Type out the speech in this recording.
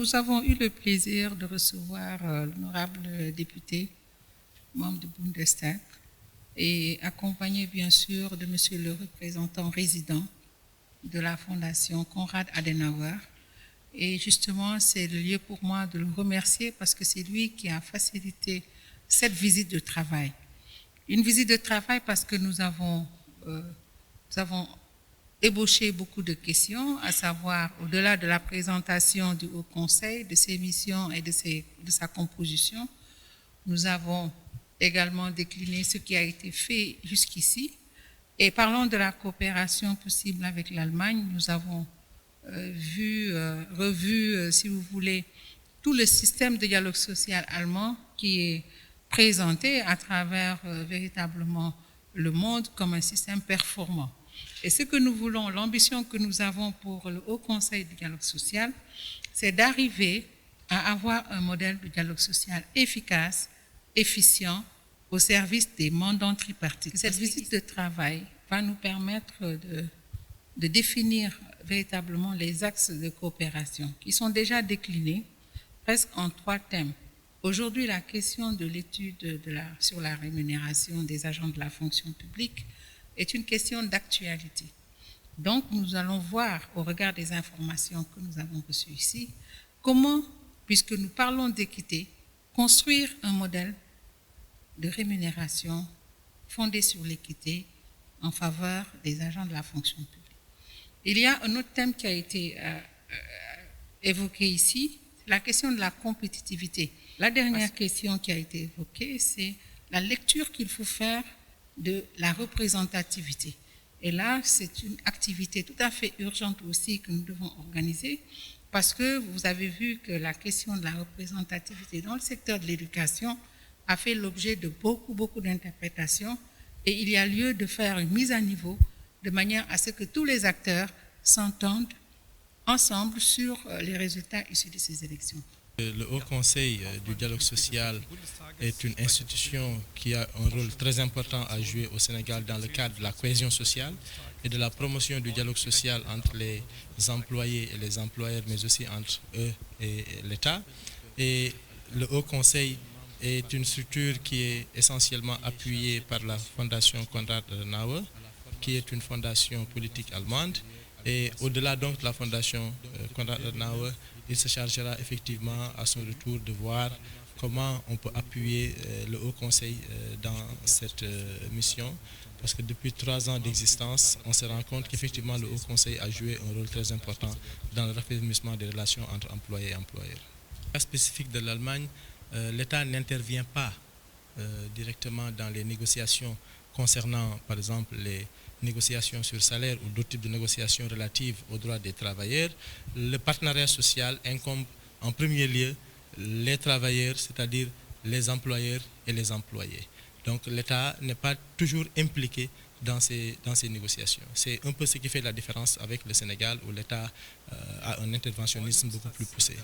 nous avons eu le plaisir de recevoir l'honorable député, membre du Bundestag, et accompagné bien sûr de monsieur le représentant résident de la Fondation Konrad Adenauer. Et justement, c'est le lieu pour moi de le remercier parce que c'est lui qui a facilité cette visite de travail. Une visite de travail parce que nous avons ébauché beaucoup de questions, à savoir, au-delà de la présentation du Haut Conseil, de ses missions et de sa composition, nous avons également décliné ce qui a été fait jusqu'ici. Et parlons de la coopération possible avec l'Allemagne. Nous avons revu, si vous voulez, tout le système de dialogue social allemand qui est présenté à travers véritablement le monde comme un système performant. Et ce que nous voulons, l'ambition que nous avons pour le Haut Conseil du dialogue social, c'est d'arriver à avoir un modèle de dialogue social efficace, efficient, au service des mandants tripartites. Cette visite de travail va nous permettre de définir véritablement les axes de coopération qui sont déjà déclinés presque en 3 thèmes. Aujourd'hui, la question de l'étude sur la rémunération des agents de la fonction publique est une question d'actualité. Donc, nous allons voir, au regard des informations que nous avons reçues ici, comment, puisque nous parlons d'équité, construire un modèle de rémunération fondé sur l'équité en faveur des agents de la fonction publique. Il y a un autre thème qui a été évoqué ici, la question de la compétitivité. La dernière question qui a été évoquée, c'est la lecture qu'il faut faire de la représentativité. Et là, c'est une activité tout à fait urgente aussi que nous devons organiser parce que vous avez vu que la question de la représentativité dans le secteur de l'éducation a fait l'objet de beaucoup d'interprétations et il y a lieu de faire une mise à niveau de manière à ce que tous les acteurs s'entendent ensemble sur les résultats issus de ces élections. Le Haut Conseil du dialogue social est une institution qui a un rôle très important à jouer au Sénégal dans le cadre de la cohésion sociale et de la promotion du dialogue social entre les employés et les employeurs, mais aussi entre eux et l'État. Et le Haut Conseil est une structure qui est essentiellement appuyée par la Fondation Konrad Adenauer, qui est une fondation politique allemande. Et au-delà donc de la Fondation Konrad Adenauer, il se chargera effectivement à son retour de voir comment on peut appuyer le Haut Conseil dans cette mission. Parce que depuis 3 ans d'existence, on se rend compte qu'effectivement le Haut Conseil a joué un rôle très important dans le raffermissement des relations entre employés et employeurs. Dans le cas spécifique de l'Allemagne, l'État n'intervient pas directement dans les négociations concernant, par exemple, les négociations sur salaire ou d'autres types de négociations relatives aux droits des travailleurs. Le partenariat social incombe en premier lieu les travailleurs, c'est-à-dire les employeurs et les employés. Donc l'État n'est pas toujours impliqué dans ces négociations. C'est un peu ce qui fait la différence avec le Sénégal où l'État a un interventionnisme beaucoup plus poussé.